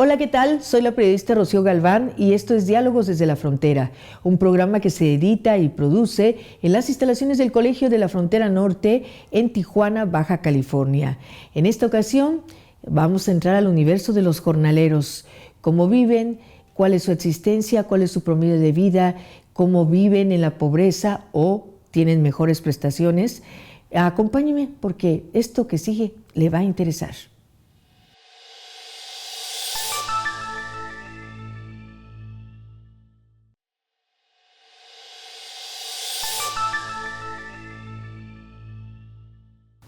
Hola, ¿qué tal? Soy la periodista Rocío Galván y esto es Diálogos desde la Frontera, un programa que se edita y produce en las instalaciones del Colegio de la Frontera Norte en Tijuana, Baja California. En esta ocasión vamos a entrar al universo de los jornaleros, cómo viven, cuál es su existencia, cuál es su promedio de vida, cómo viven en la pobreza o tienen mejores prestaciones. Acompáñeme porque esto que sigue le va a interesar.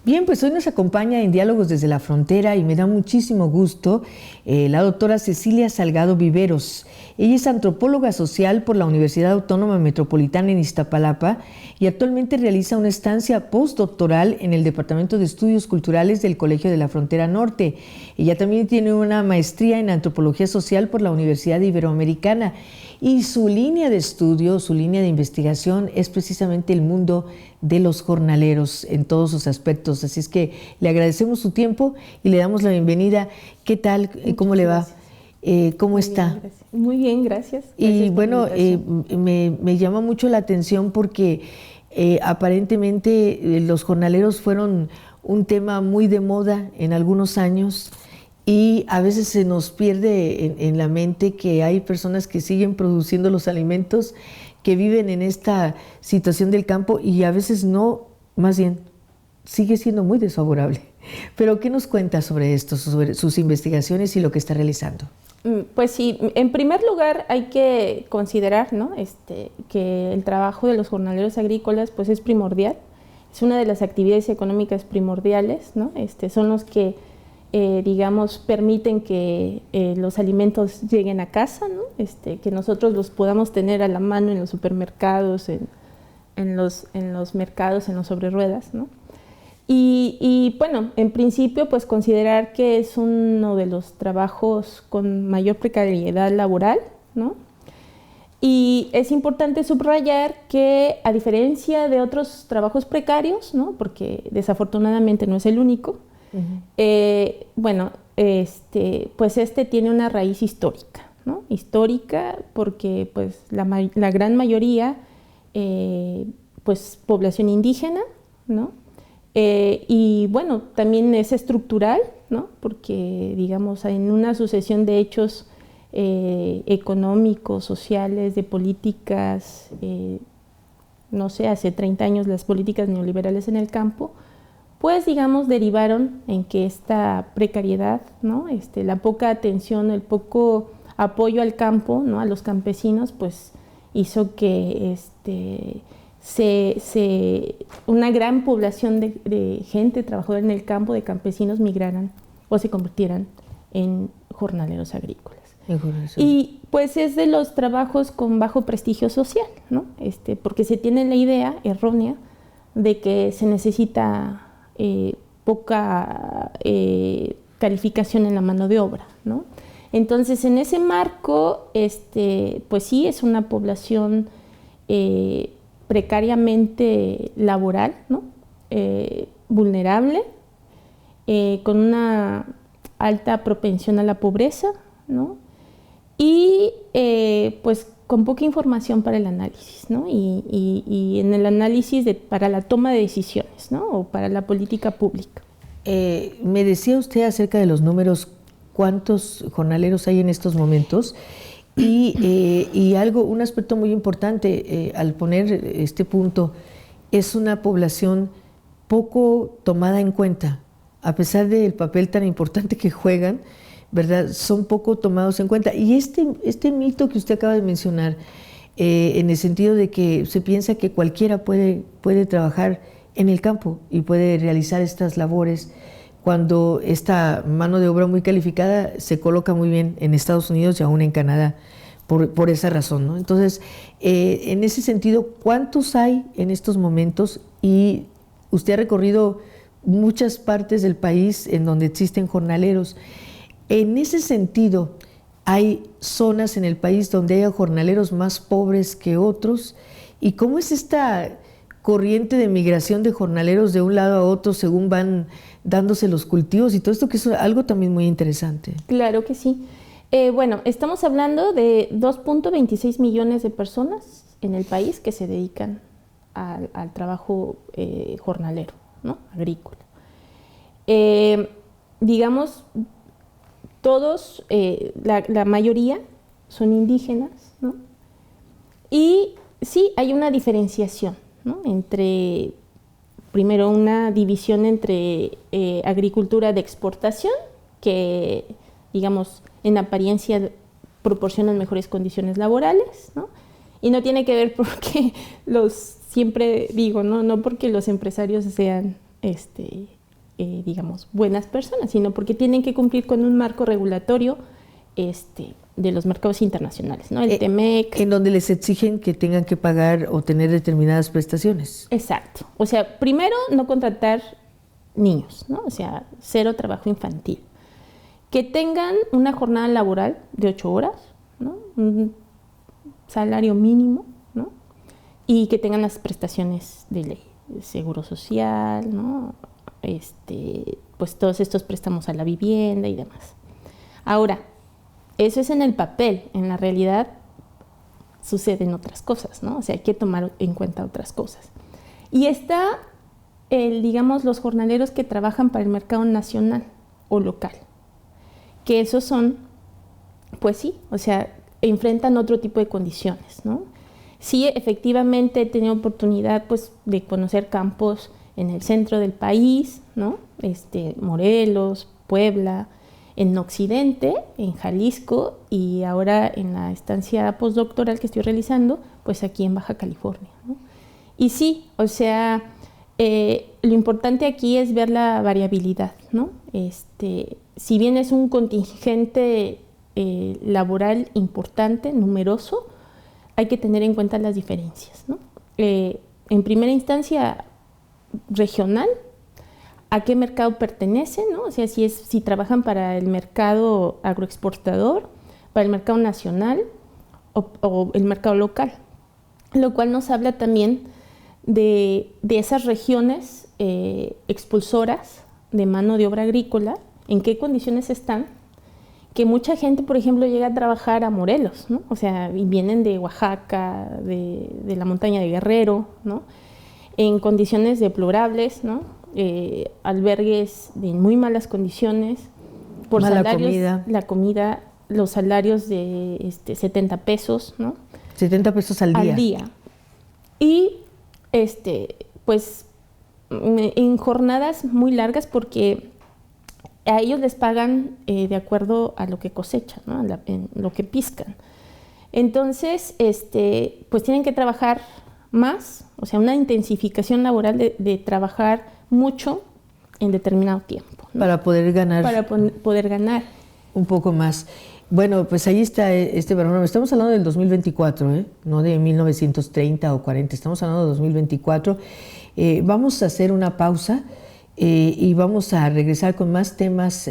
Bien, pues hoy nos acompaña en Diálogos desde la Frontera y me da muchísimo gusto la doctora Cecilia Salgado Viveros. Ella es antropóloga social por la Universidad Autónoma Metropolitana en Iztapalapa y actualmente realiza una estancia postdoctoral en el Departamento de Estudios Culturales del Colegio de la Frontera Norte. Ella también tiene una maestría en antropología social por la Universidad Iberoamericana y su línea de estudio, su línea de investigación es precisamente el mundo de los jornaleros en todos sus aspectos. Así es que le agradecemos su tiempo y le damos la bienvenida. ¿Qué tal? ¿Cómo le va? ¿Cómo está? Muy bien, gracias. Y bueno, me llama mucho la atención porque aparentemente los jornaleros fueron un tema muy de moda en algunos años y a veces se nos pierde en la mente que hay personas que siguen produciendo los alimentos, que viven en esta situación del campo y a veces no, más bien, sigue siendo muy desfavorable. Pero ¿qué nos cuenta sobre esto, sobre sus investigaciones y lo que está realizando? Pues sí, en primer lugar hay que considerar, ¿no? Que el trabajo de los jornaleros agrícolas pues es primordial, es una de las actividades económicas primordiales, ¿no? Son los que digamos, permiten que los alimentos lleguen a casa, ¿no? Que nosotros los podamos tener a la mano en los supermercados, en los mercados, en los sobre ruedas, ¿no? Y bueno, en principio, pues considerar que es uno de los trabajos con mayor precariedad laboral, ¿no? Y es importante subrayar que, a diferencia de otros trabajos precarios, ¿no? Porque desafortunadamente no es el único, bueno, pues tiene una raíz histórica, ¿no? Histórica porque pues la gran mayoría, pues población indígena, ¿no? Y bueno, también es estructural, ¿no? Porque digamos en una sucesión de hechos económicos, sociales, de políticas, no sé, hace 30 años las políticas neoliberales en el campo, pues digamos derivaron en que esta precariedad, ¿no? La poca atención, el poco apoyo al campo, ¿no? A los campesinos, pues hizo que una gran población de gente trabajadora en el campo, de campesinos, migraran o se convirtieran en jornaleros agrícolas. Y pues es de los trabajos con bajo prestigio social, ¿no? Porque se tiene la idea errónea de que se necesita poca calificación en la mano de obra, ¿no? Entonces, en ese marco, pues sí, es una población precariamente laboral, ¿no? Vulnerable, con una alta propensión a la pobreza, ¿no? Y pues con poca información para el análisis, ¿no? Y en el análisis para la toma de decisiones, ¿no? O para la política pública. Me decía usted acerca de los números, ¿cuántos jornaleros hay en estos momentos? Y un aspecto muy importante al poner este punto, es una población poco tomada en cuenta, a pesar del papel tan importante que juegan, ¿verdad? Son poco tomados en cuenta. Y este mito que usted acaba de mencionar, en el sentido de que se piensa que cualquiera puede trabajar en el campo y puede realizar estas labores, cuando esta mano de obra muy calificada se coloca muy bien en Estados Unidos y aún en Canadá, por esa razón, ¿no? Entonces, en ese sentido, ¿cuántos hay en estos momentos? Y usted ha recorrido muchas partes del país en donde existen jornaleros. En ese sentido, ¿hay zonas en el país donde haya jornaleros más pobres que otros? ¿Y cómo es esta corriente de migración de jornaleros de un lado a otro según van dándose los cultivos y todo esto, que es algo también muy interesante? Claro que sí. Bueno, estamos hablando de 2.26 millones de personas en el país que se dedican al trabajo jornalero, ¿no? Agrícola. Digamos, todos, la mayoría son indígenas, ¿no? Y sí hay una diferenciación, ¿no? Entre, primero, una división entre agricultura de exportación, que, digamos, en apariencia proporcionan mejores condiciones laborales, ¿no? Y no tiene que ver porque siempre digo, no porque los empresarios sean, digamos, buenas personas, sino porque tienen que cumplir con un marco regulatorio de los mercados internacionales, ¿no? El TEMEC. En donde les exigen que tengan que pagar o tener determinadas prestaciones. Exacto. O sea, primero, no contratar niños, ¿no? O sea, cero trabajo infantil. Que tengan una jornada laboral de 8 horas, ¿no? Un salario mínimo, ¿no? Y que tengan las prestaciones de ley, seguro social, ¿no? Pues todos estos préstamos a la vivienda y demás. Ahora, eso es en el papel, en la realidad suceden otras cosas, ¿no? O sea, hay que tomar en cuenta otras cosas. Y está, digamos, los jornaleros que trabajan para el mercado nacional o local, que esos son, pues sí, o sea, enfrentan otro tipo de condiciones, ¿no? Sí, efectivamente he tenido oportunidad, pues, de conocer campos en el centro del país, ¿no? Morelos, Puebla, en Occidente, en Jalisco, y ahora en la estancia postdoctoral que estoy realizando, pues aquí en Baja California, ¿no? Y sí, o sea, lo importante aquí es ver la variabilidad, ¿no? Si bien es un contingente laboral importante, numeroso, hay que tener en cuenta las diferencias, ¿no? En primera instancia, regional, a qué mercado pertenecen, ¿no? O sea, si trabajan para el mercado agroexportador, para el mercado nacional o el mercado local, lo cual nos habla también de esas regiones expulsoras de mano de obra agrícola, en qué condiciones están, que mucha gente, por ejemplo, llega a trabajar a Morelos, ¿no? O sea, y vienen de Oaxaca, de la montaña de Guerrero, ¿no? En condiciones deplorables, ¿no? Albergues de muy malas condiciones, por mala salarios, comida. La comida, los salarios de 70 pesos, ¿no? 70 pesos al día. Al día. Y, pues, en jornadas muy largas, porque a ellos les pagan de acuerdo a lo que cosechan, ¿no? En lo que piscan. Entonces, pues tienen que trabajar más, o sea, una intensificación laboral de trabajar mucho en determinado tiempo, ¿no? Para poder ganar. Para poder ganar. Un poco más. Bueno, pues ahí está este panorama. Estamos hablando del 2024, no de 1930 o 40, estamos hablando de 2024. Vamos a hacer una pausa y vamos a regresar con más temas,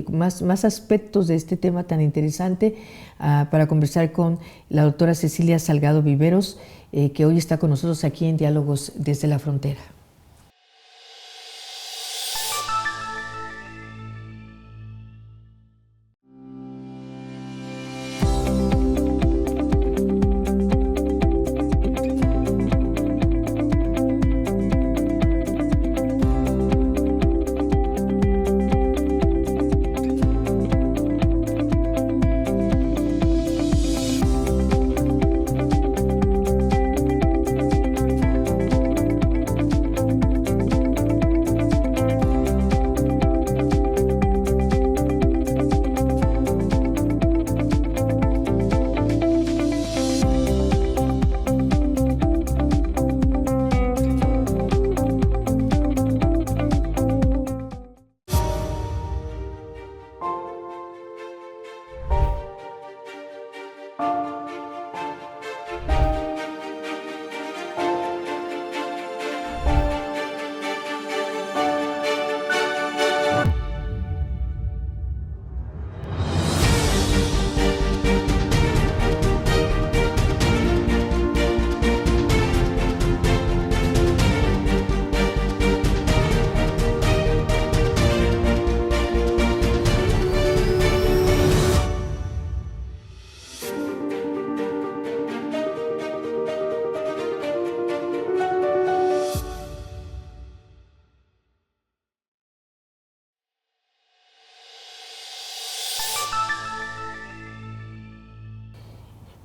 más aspectos de este tema tan interesante para conversar con la doctora Cecilia Salgado Viveros, que hoy está con nosotros aquí en Diálogos desde la Frontera.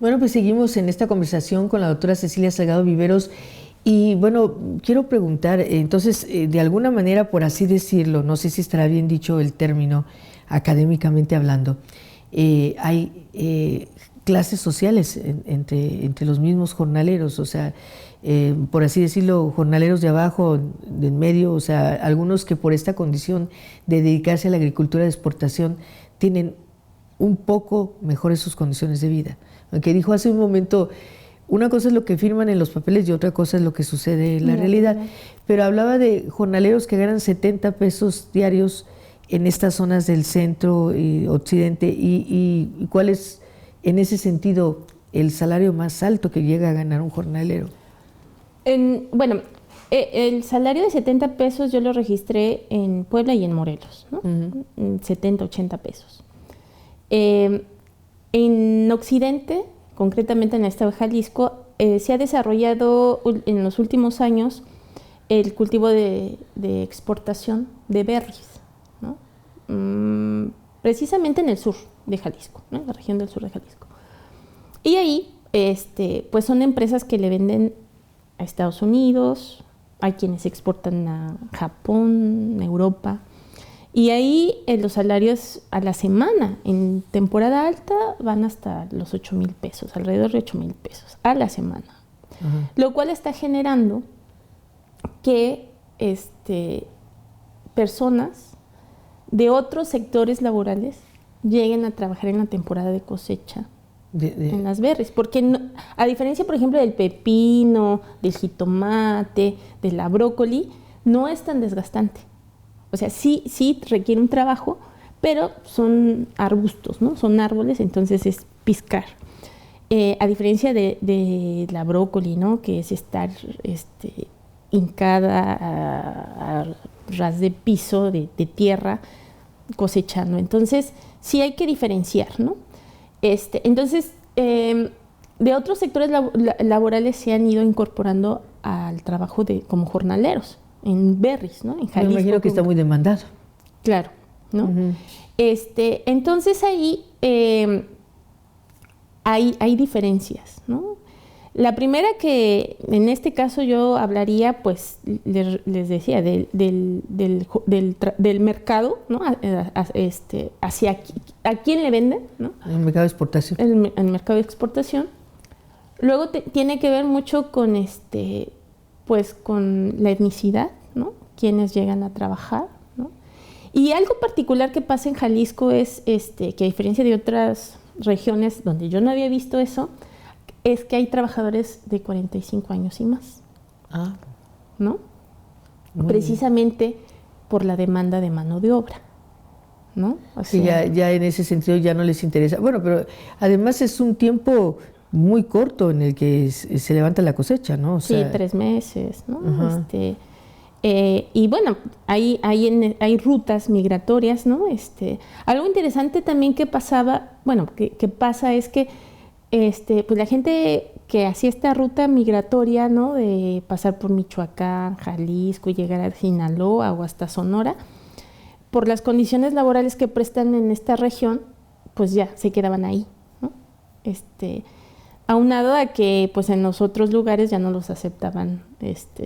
Bueno, pues seguimos en esta conversación con la doctora Cecilia Salgado Viveros y bueno, quiero preguntar, entonces, de alguna manera, por así decirlo, no sé si estará bien dicho el término académicamente hablando, hay clases sociales entre los mismos jornaleros, o sea, por así decirlo, jornaleros de abajo, de en medio, o sea, algunos que por esta condición de dedicarse a la agricultura de exportación tienen un poco mejores sus condiciones de vida. Aunque dijo hace un momento, una cosa es lo que firman en los papeles y otra cosa es lo que sucede en la realidad. Pero hablaba de jornaleros que ganan 70 pesos diarios en estas zonas del centro y occidente. ¿Y cuál es, en ese sentido, el salario más alto que llega a ganar un jornalero? Bueno, el salario de 70 pesos yo lo registré en Puebla y en Morelos, ¿no? 70, 80 pesos. En Occidente, concretamente en el estado de Jalisco, se ha desarrollado en los últimos años el cultivo de exportación de berries, ¿no? Precisamente en el sur de Jalisco, ¿no? En la región del sur de Jalisco. Y ahí, pues son empresas que le venden a Estados Unidos, hay quienes exportan a Japón, a Europa. Y ahí los salarios a la semana, en temporada alta, van hasta los 8,000 pesos, alrededor de 8,000 pesos a la semana. Uh-huh. Lo cual está generando que personas de otros sectores laborales lleguen a trabajar en la temporada de cosecha en las berries. Porque no, a diferencia, por ejemplo, del pepino, del jitomate, de la brócoli, no es tan desgastante. O sea, sí requiere un trabajo, pero son arbustos, ¿no? Son árboles, entonces es piscar. A diferencia de la brócoli, ¿no? Que es estar hincada a ras de piso, de tierra, cosechando. Entonces, sí hay que diferenciar, ¿no? Entonces, de otros sectores laborales se han ido incorporando al trabajo como jornaleros. En berries, ¿no? En Jalisco. Me imagino que está muy demandado. Claro, ¿no? Uh-huh. Entonces ahí hay diferencias, ¿no? La primera que en este caso yo hablaría, pues les decía, del mercado, ¿no? Hacia a quién le venden, ¿no? El mercado de exportación. El mercado de exportación. Luego tiene que ver mucho con pues con la etnicidad, ¿no? Quienes llegan a trabajar, ¿no? Y algo particular que pasa en Jalisco es que a diferencia de otras regiones donde yo no había visto eso, es que hay trabajadores de 45 años y más. ¿No? Precisamente por la demanda de mano de obra, ¿no? O sea, ya en ese sentido ya no les interesa. Bueno, pero además es un tiempo muy corto en el que se levanta la cosecha, ¿no? O sea, sí, 3 meses, ¿no? Uh-huh. Y bueno, hay rutas migratorias, ¿no? Algo interesante también que pasaba, que pasa es que pues la gente que hacía esta ruta migratoria, ¿no? De pasar por Michoacán, Jalisco y llegar a Sinaloa o hasta Sonora, por las condiciones laborales que prestan en esta región, pues ya se quedaban ahí, ¿no? Aunado a que pues en los otros lugares ya no los aceptaban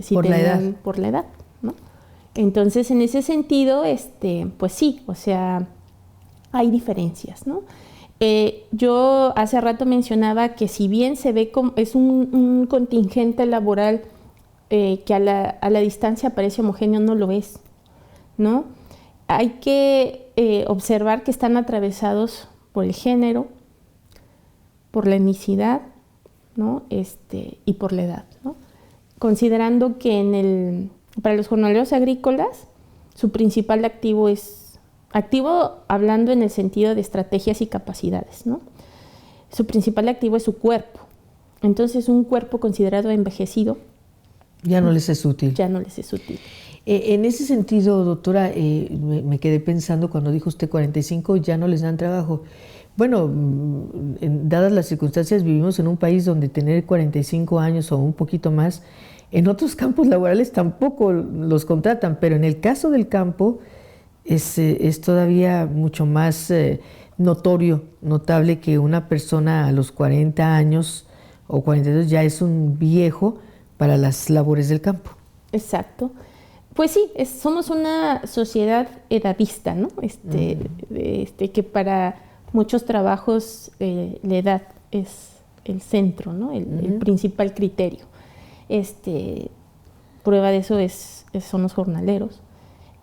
si por tenían, la edad. Por la edad, ¿no? Entonces en ese sentido pues sí, o sea, hay diferencias, ¿no? Yo hace rato mencionaba que si bien se ve como es un contingente laboral que a la distancia parece homogéneo, no lo es, ¿no? Hay que observar que están atravesados por el género, por la etnicidad, ¿no? Y por la edad, ¿no? Considerando que para los jornaleros agrícolas su principal activo hablando en el sentido de estrategias y capacidades, ¿no? Su principal activo es su cuerpo. Entonces, un cuerpo considerado envejecido ya no les es útil. Ya no les es útil. En ese sentido, doctora, me quedé pensando cuando dijo usted 45, ya no les dan trabajo. Bueno, dadas las circunstancias, vivimos en un país donde tener 45 años o un poquito más, en otros campos laborales tampoco los contratan, pero en el caso del campo es todavía mucho más notable que una persona a los 40 años o 42 ya es un viejo para las labores del campo. Exacto. Pues sí, somos una sociedad edadista, ¿no? Que para muchos trabajos la edad es el centro, ¿no? El principal criterio. Prueba de eso son los jornaleros.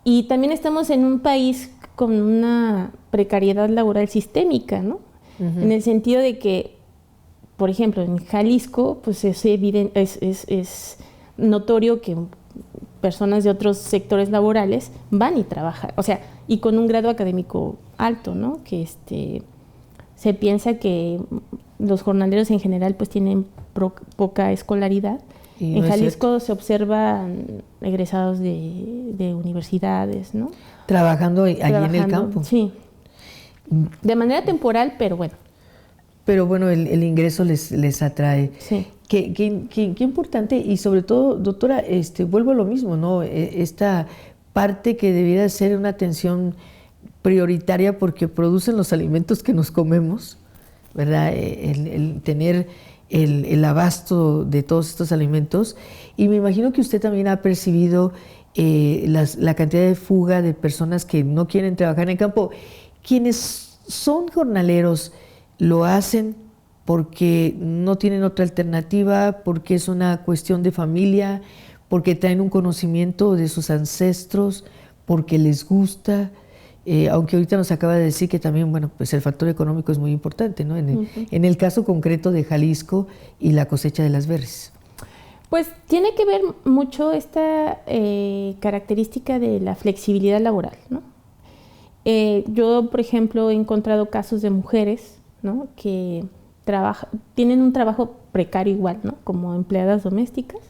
Y también estamos en un país con una precariedad laboral sistémica, ¿no? En el sentido de que, por ejemplo, en Jalisco, pues es notorio que personas de otros sectores laborales van y trabajan, o sea, y con un grado académico alto, ¿no? Que se piensa que los jornaleros en general pues tienen poca escolaridad. Y en Jalisco se observan egresados de universidades, ¿no? Trabajando allí en el campo. Sí, de manera temporal, pero bueno. Pero bueno, el ingreso les atrae. Sí. Qué importante, y sobre todo, doctora, vuelvo a lo mismo, ¿no? Esta parte que debiera ser una atención prioritaria porque producen los alimentos que nos comemos, ¿verdad? El tener el abasto de todos estos alimentos. Y me imagino que usted también ha percibido la cantidad de fuga de personas que no quieren trabajar en el campo. Quienes son jornaleros lo hacen porque no tienen otra alternativa, porque es una cuestión de familia, porque traen un conocimiento de sus ancestros, porque les gusta, aunque ahorita nos acaba de decir que también, bueno, pues el factor económico es muy importante, ¿no? En el caso concreto de Jalisco y la cosecha de las berries. Pues tiene que ver mucho esta característica de la flexibilidad laboral, ¿no? Yo, por ejemplo, he encontrado casos de mujeres, ¿no? Que tienen un trabajo precario igual, ¿no? Como empleadas domésticas,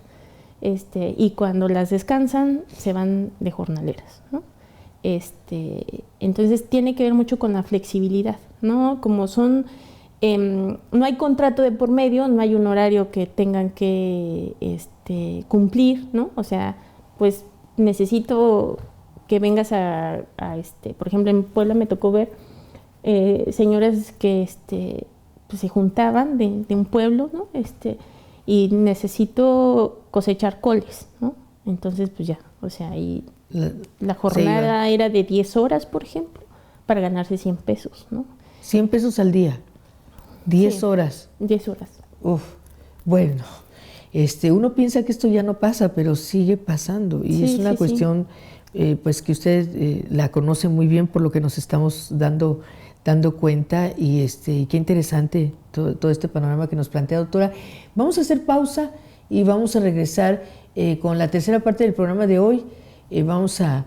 y cuando las descansan se van de jornaleras, ¿no? Entonces tiene que ver mucho con la flexibilidad, ¿no? Como no hay contrato de por medio, no hay un horario que tengan que cumplir, ¿no? O sea, pues necesito que vengas por ejemplo, en Puebla me tocó ver señoras que pues se juntaban de un pueblo, ¿no? Y necesito cosechar coles, ¿no? Entonces, pues ya, o sea, ahí la jornada era de 10 horas, por ejemplo, para ganarse 100 pesos, ¿no? 100 pesos al día, 10 horas. 10 horas. Uf, bueno, uno piensa que esto ya no pasa, pero sigue pasando. Y es una cuestión, pues que usted la conoce muy bien por lo que nos estamos dando cuenta, y qué interesante todo este panorama que nos plantea, doctora. Vamos a hacer pausa y vamos a regresar con la tercera parte del programa de hoy. Vamos a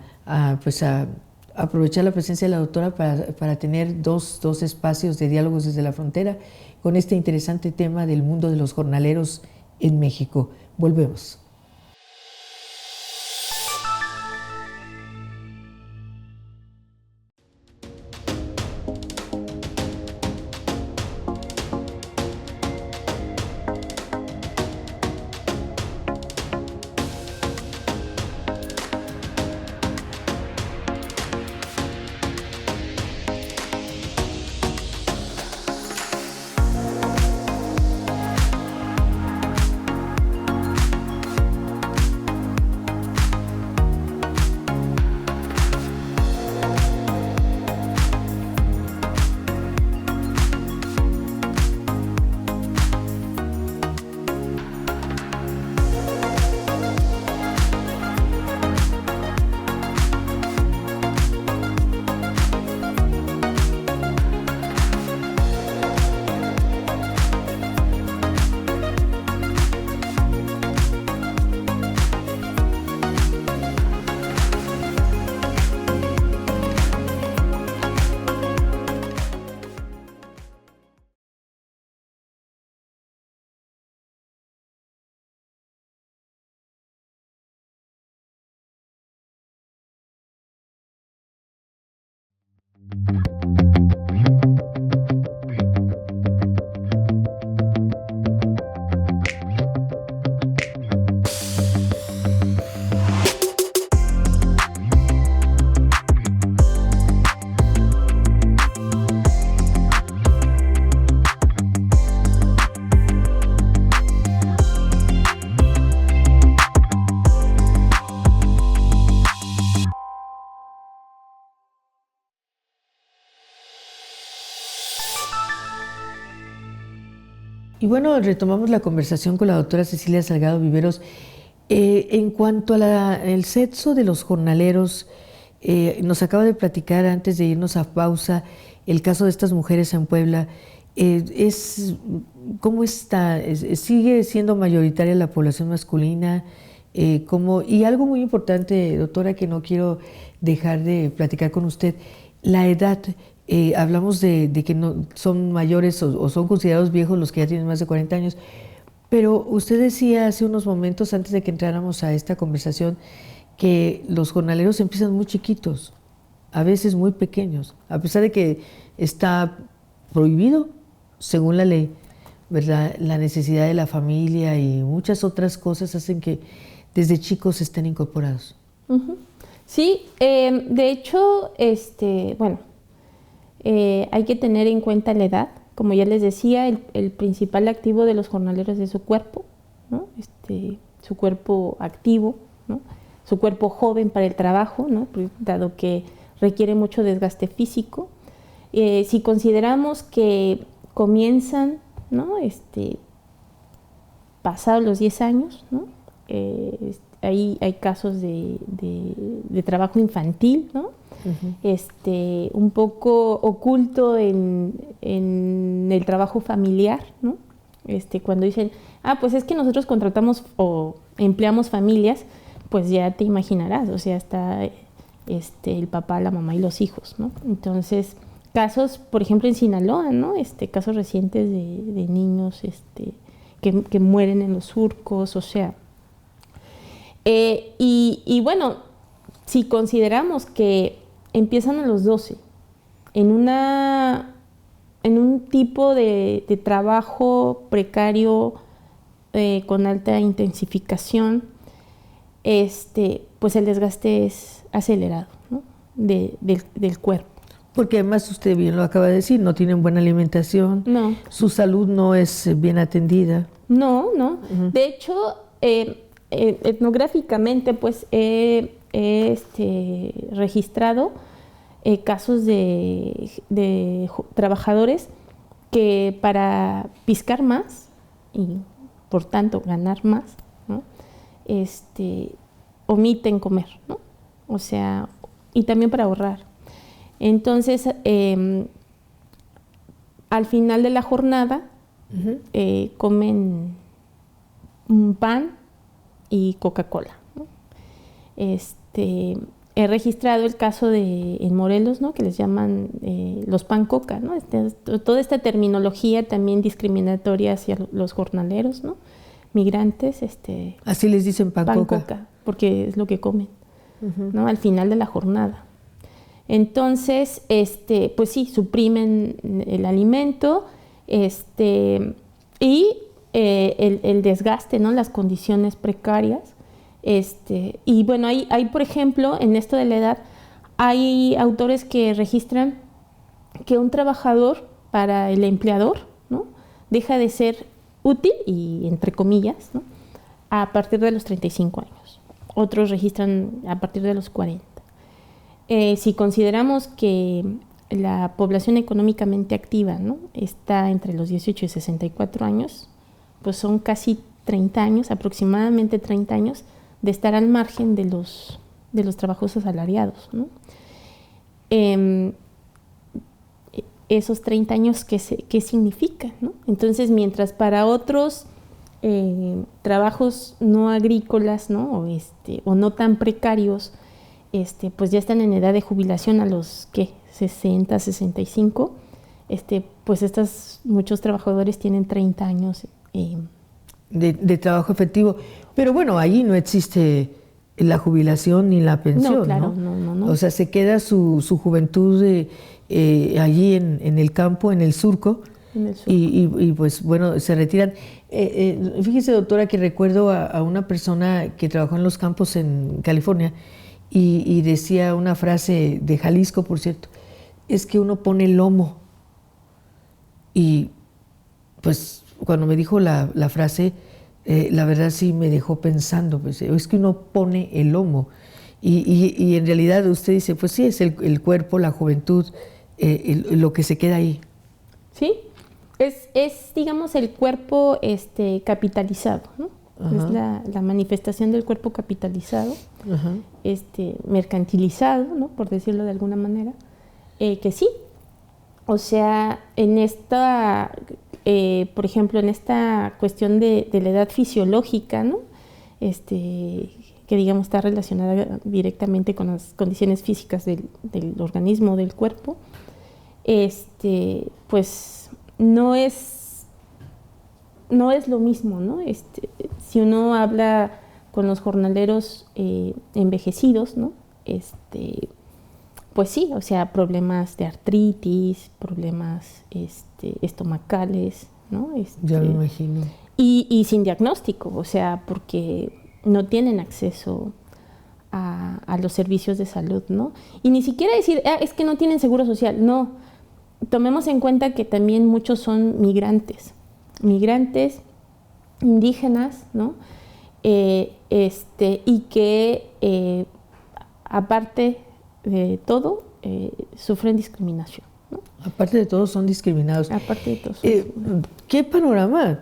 aprovechar la presencia de la doctora para tener dos espacios de diálogos desde la frontera con este interesante tema del mundo de los jornaleros en México. Volvemos. Y bueno, retomamos la conversación con la doctora Cecilia Salgado Viveros. En cuanto al sexo de los jornaleros, nos acaba de platicar antes de irnos a pausa el caso de estas mujeres en Puebla. ¿Cómo está? ¿Sigue siendo mayoritaria la población masculina? Y algo muy importante, doctora, que no quiero dejar de platicar con usted, la edad. Hablamos de que no son mayores o son considerados viejos los que ya tienen más de 40 años, pero usted decía hace unos momentos, antes de que entráramos a esta conversación, que los jornaleros empiezan muy chiquitos, a veces muy pequeños, a pesar de que está prohibido, según la ley, ¿verdad? La necesidad de la familia y muchas otras cosas hacen que desde chicos estén incorporados. Uh-huh. Sí, de hecho, bueno, hay que tener en cuenta la edad. Como ya les decía, el principal activo de los jornaleros es su cuerpo, ¿no? Su cuerpo activo, ¿no? Su cuerpo joven para el trabajo, ¿no? Dado que requiere mucho desgaste físico. Si consideramos que comienzan, ¿no? Pasados los 10 años, ¿no? Hay casos de trabajo infantil, ¿no? Uh-huh. Un poco oculto en el trabajo familiar, ¿no? Cuando dicen, pues es que nosotros contratamos o empleamos familias, pues ya te imaginarás, o sea, está el papá, la mamá y los hijos, ¿no? Entonces, casos, por ejemplo, en Sinaloa, ¿no? Casos recientes de niños que mueren en los surcos, o sea. Y bueno, si consideramos que empiezan a los 12 en un tipo de trabajo precario con alta intensificación, pues el desgaste es acelerado, ¿no? del cuerpo. Porque además usted bien lo acaba de decir, no tienen buena alimentación, no. Su salud no es bien atendida. No. Uh-huh. De hecho, etnográficamente, pues he registrado casos de trabajadores que para piscar más y por tanto ganar más, ¿no? Omiten comer, ¿no? O sea, y también para ahorrar. Entonces, al final de la jornada, uh-huh, comen un pan y Coca-Cola, ¿no? He registrado el caso en Morelos, ¿no? Que les llaman los pan coca, ¿no? Toda esta terminología también discriminatoria hacia los jornaleros, ¿no? Migrantes. Así les dicen pan coca, porque es lo que comen, uh-huh, ¿no? Al final de la jornada. Entonces, pues sí, suprimen el alimento, y el desgaste, ¿no? Las condiciones precarias. Y bueno, hay, por ejemplo, en esto de la edad, hay autores que registran que un trabajador para el empleador, ¿no? Deja de ser útil, y entre comillas, ¿no? A partir de los 35 años. Otros registran a partir de los 40. Si consideramos que la población económicamente activa, ¿no? Está entre los 18 y 64 años, pues son casi 30 años, aproximadamente 30 años, de estar al margen de los trabajos asalariados, ¿no? Esos 30 años, ¿qué significa, ¿no? Entonces, mientras para otros trabajos no agrícolas, ¿no? O no tan precarios, pues ya están en edad de jubilación a los 60, 65, pues muchos trabajadores tienen 30 años de trabajo efectivo. Pero bueno, ahí no existe la jubilación ni la pensión, no, claro, ¿no? No. O sea, se queda su juventud allí en el campo, en el surco, y pues bueno, se retiran. Fíjese, doctora, que recuerdo a una persona que trabajó en los campos en California y decía una frase de Jalisco, por cierto, es que uno pone el lomo. Y pues cuando me dijo la frase, la verdad sí me dejó pensando, pues, es que uno pone el lomo. Y en realidad usted dice, pues sí, es el cuerpo, la juventud, lo que se queda ahí. Sí, Es, digamos, el cuerpo capitalizado, ¿no? Es la manifestación del cuerpo capitalizado, mercantilizado, ¿no? Por decirlo de alguna manera, que sí. O sea, en esta, por ejemplo, en esta cuestión de la edad fisiológica, ¿no? Que digamos está relacionada directamente con las condiciones físicas del organismo, del cuerpo, pues no es lo mismo, ¿no? Si uno habla con los jornaleros envejecidos, ¿no? Pues sí, o sea, problemas de artritis, problemas estomacales, ¿no? Ya me imagino. Y sin diagnóstico, o sea, porque no tienen acceso a los servicios de salud, ¿no? Y ni siquiera decir, es que no tienen seguro social, no. Tomemos en cuenta que también muchos son migrantes indígenas, ¿no? Y que aparte de todo, sufren discriminación, ¿no? Aparte de todo, son discriminados. Aparte de todo. ¿Qué panorama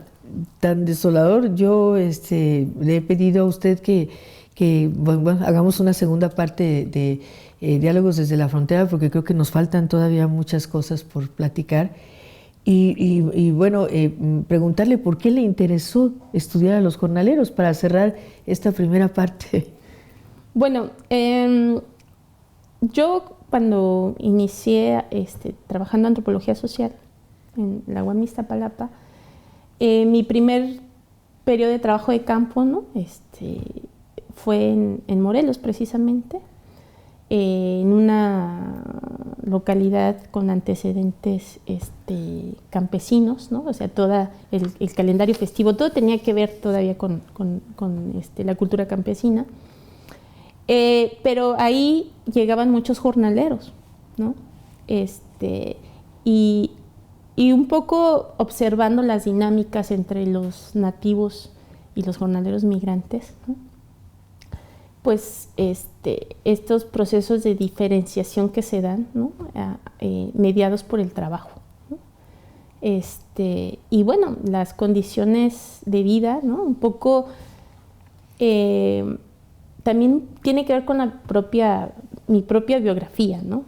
tan desolador? Yo le he pedido a usted que bueno, hagamos una segunda parte de Diálogos desde la Frontera, porque creo que nos faltan todavía muchas cosas por platicar. Y bueno, preguntarle por qué le interesó estudiar a los jornaleros para cerrar esta primera parte. Bueno, yo cuando inicié trabajando antropología social en la UAM Iztapalapa, mi primer periodo de trabajo de campo, ¿no? Fue en Morelos precisamente, en una localidad con antecedentes campesinos, ¿no? O sea, todo el calendario festivo, todo tenía que ver todavía con la cultura campesina. Pero ahí llegaban muchos jornaleros, ¿no? Y un poco observando las dinámicas entre los nativos y los jornaleros migrantes, ¿no? Pues estos procesos de diferenciación que se dan, ¿no? Mediados por el trabajo, ¿no? Y bueno, las condiciones de vida, ¿no? Un poco también tiene que ver con mi propia biografía, ¿no?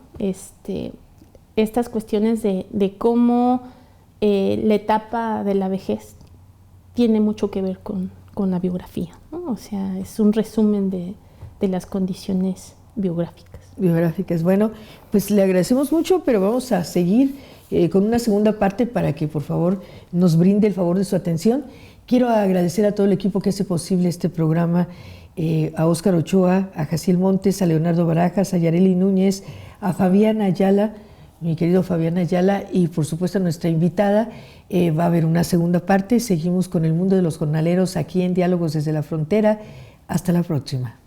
Estas cuestiones de cómo la etapa de la vejez tiene mucho que ver con la biografía, ¿no? O sea, es un resumen de las condiciones biográficas. Bueno, pues le agradecemos mucho, pero vamos a seguir con una segunda parte para que por favor nos brinde el favor de su atención. Quiero agradecer a todo el equipo que hace posible este programa, a Óscar Ochoa, a Jaciel Montes, a Leonardo Barajas, a Yareli Núñez, a Fabián Ayala, mi querido Fabián Ayala, y por supuesto a nuestra invitada. Va a haber una segunda parte. Seguimos con el mundo de los jornaleros aquí en Diálogos desde la Frontera. Hasta la próxima.